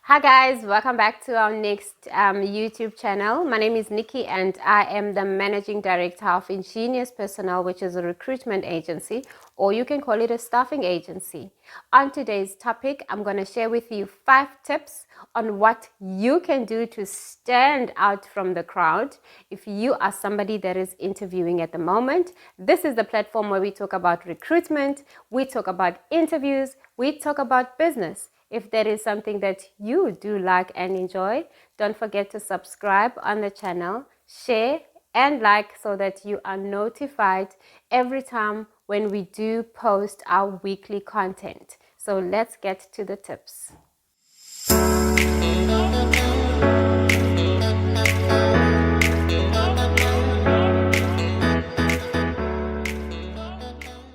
Hi guys, welcome back to our next YouTube channel. My name is Nikki and I am the Managing Director of Ingenious Personnel, which is a recruitment agency, or you can call it a staffing agency. On today's topic, I'm going to share with you 5 tips on what you can do to stand out from the crowd. If you are somebody that is interviewing at the moment, this is the platform where we talk about recruitment, we talk about interviews, we talk about business. If that is something that you do like and enjoy, don't forget to subscribe on the channel, share and like so that you are notified every time when we do post our weekly content. So let's get to the tips.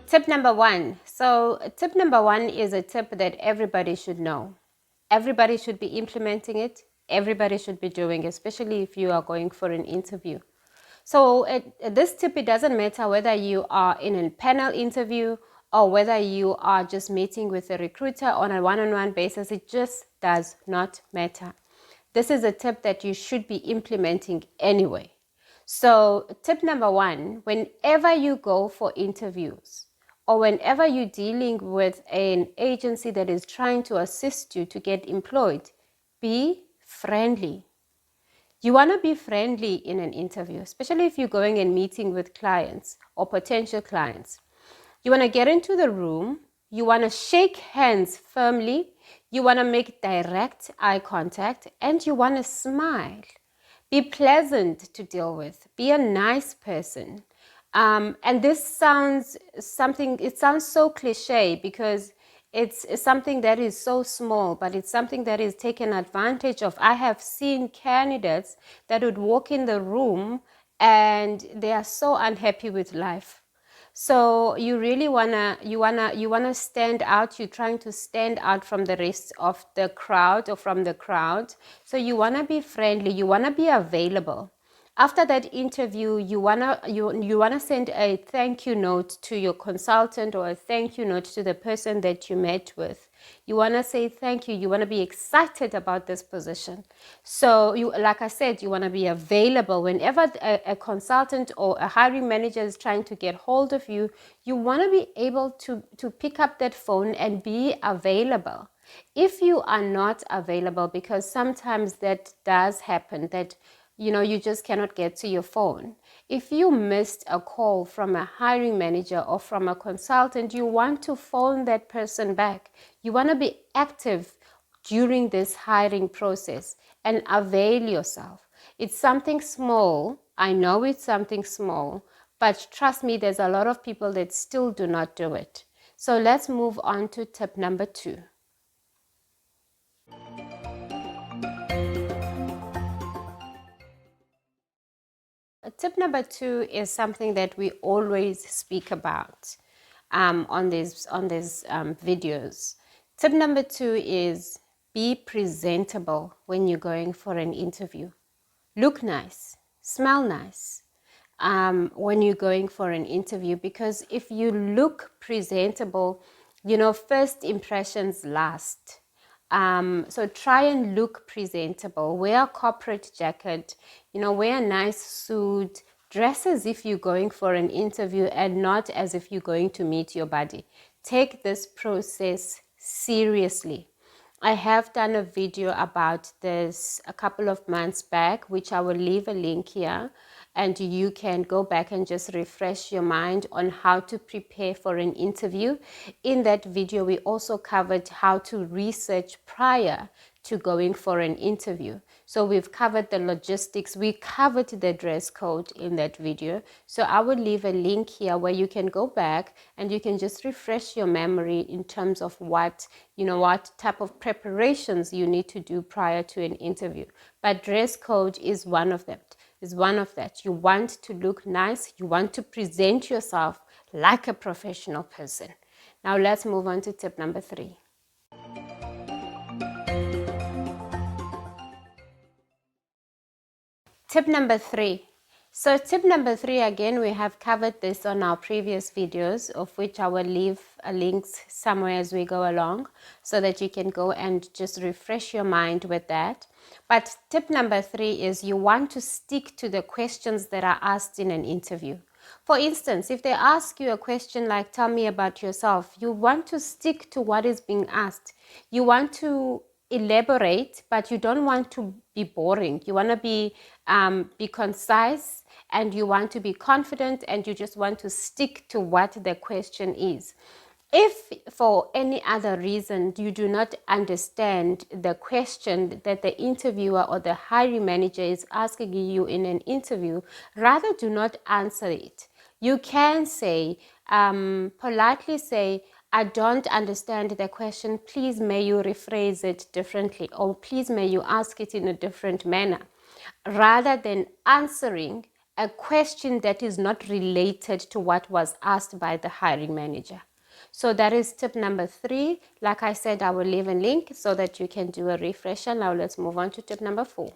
Tip number 1. So tip number 1 is a tip that everybody should know. Everybody should be implementing it. Everybody should be doing it, especially if you are going for an interview. So this tip, it doesn't matter whether you are in a panel interview or whether you are just meeting with a recruiter on a one-on-one basis. It just does not matter. This is a tip that you should be implementing anyway. So tip number 1, whenever you go for interviews, or whenever you're dealing with an agency that is trying to assist you to get employed, be friendly. You want to be friendly in an interview, especially if you're going and meeting with clients or potential clients. You want to get into the room, you want to shake hands firmly, you want to make direct eye contact, and you want to smile. Be pleasant to deal with. Be a nice person. And this sounds so cliche because it's something that is so small, but it's something that is taken advantage of. I have seen candidates that would walk in the room and they are so unhappy with life. So you really wanna stand out. You're trying to stand out from the rest of the crowd or from the crowd. So you wanna be friendly. You wanna be available. After that interview, you wanna send a thank you note to your consultant or a thank you note to the person that you met with. You wanna say thank you. You wanna be excited about this position. So you, like I said, you wanna be available whenever a consultant or a hiring manager is trying to get hold of you. You wanna be able to pick up that phone and be available. If you are not available, because sometimes that does happen, that you just cannot get to your phone. If you missed a call from a hiring manager or from a consultant, you want to phone that person back. You want to be active during this hiring process and avail yourself. It's something small. I know it's something small, but trust me, there's a lot of people that still do not do it. So let's move on to tip number 2. Tip number 2 is something that we always speak about on these videos. Tip number 2 is be presentable when you're going for an interview. Look nice, smell nice when you're going for an interview, because if you look presentable, first impressions last. So try and look presentable. Wear a corporate jacket, wear a nice suit. Dress as if you're going for an interview and not as if you're going to meet your buddy. Take this process seriously. I have done a video about this a couple of months back, which I will leave a link here, and you can go back and just refresh your mind on how to prepare for an interview. In that video, we also covered how to research prior to going for an interview. So we've covered the logistics, we covered the dress code in that video. So I will leave a link here where you can go back and you can just refresh your memory in terms of what type of preparations you need to do prior to an interview. But dress code is one of them. You want to look nice, you want to present yourself like a professional person. Now let's move on to tip number 3. Tip number 3. So tip number 3, again, we have covered this on our previous videos, of which I will leave links somewhere as we go along so that you can go and just refresh your mind with that. But tip number 3 is you want to stick to the questions that are asked in an interview. For instance, if they ask you a question like, tell me about yourself, you want to stick to what is being asked. You want to elaborate, but you don't want to be boring. You want to be concise, and you want to be confident, and you just want to stick to what the question is. If for any other reason you do not understand the question that the interviewer or the hiring manager is asking you in an interview, rather do not answer it. You can say, politely say, I don't understand the question. Please may you rephrase it differently, or please may you ask it in a different manner, rather than answering a question that is not related to what was asked by the hiring manager. So that is tip number 3. Like I said, I will leave a link so that you can do a refresher. Now let's move on to tip number 4.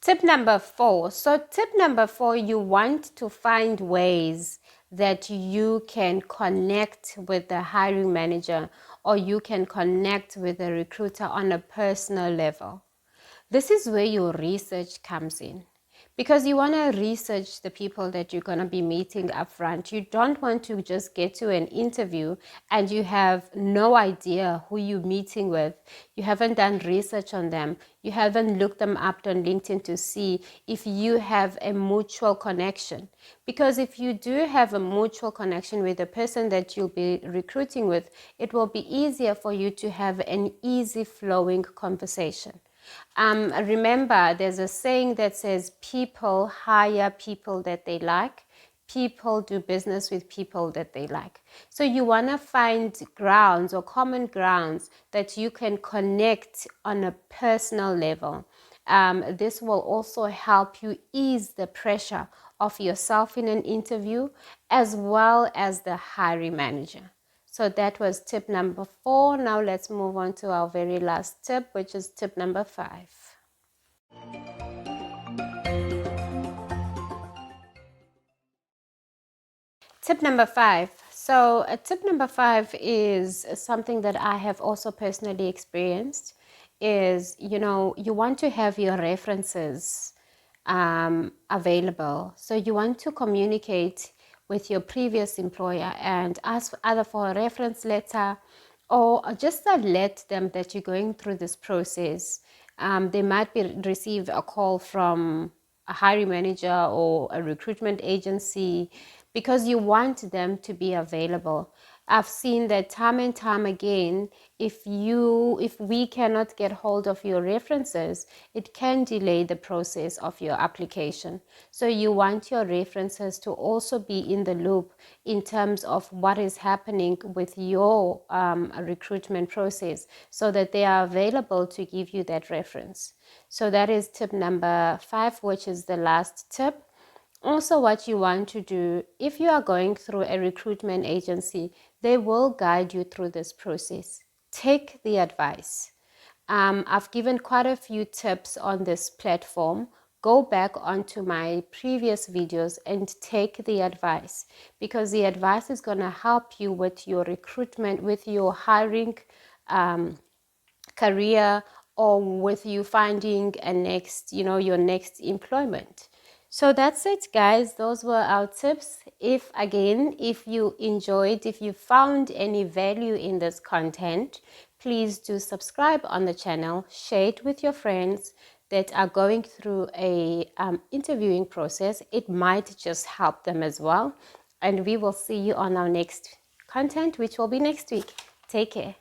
Tip number 4. So tip number 4, you want to find ways that you can connect with the hiring manager, or you can connect with the recruiter on a personal level. This is where your research comes in, because you want to research the people that you're going to be meeting up front. You don't want to just get to an interview and you have no idea who you're meeting with. You haven't done research on them. You haven't looked them up on LinkedIn to see if you have a mutual connection. Because if you do have a mutual connection with the person that you'll be recruiting with, it will be easier for you to have an easy flowing conversation. Remember, there's a saying that says people hire people that they like. People do business with people that they like. So you want to find grounds or common grounds that you can connect on a personal level. This will also help you ease the pressure of yourself in an interview, as well as the hiring manager. So that was tip number 4. Now let's move on to our very last tip, which is tip number 5. Tip number 5. So tip number 5 is something that I have also personally experienced. Is, you want to have your references available. So you want to communicate with your previous employer and ask either for a reference letter, or just alert them that you're going through this process. They might receive a call from a hiring manager or a recruitment agency, because you want them to be available. I've seen that time and time again. If we cannot get hold of your references, it can delay the process of your application. So you want your references to also be in the loop in terms of what is happening with your recruitment process, so that they are available to give you that reference. So that is tip number 5, which is the last tip. Also, what you want to do, if you are going through a recruitment agency, they will guide you through this process. Take the advice. I've given quite a few tips on this platform. Go back onto my previous videos and take the advice, because the advice is going to help you with your recruitment, with your hiring career, or with you finding your next employment. So that's it, guys. Those were our tips. If you enjoyed, if you found any value in this content, please do subscribe on the channel, share it with your friends that are going through a interviewing process. It might just help them as well. And we will see you on our next content, which will be next week. Take care.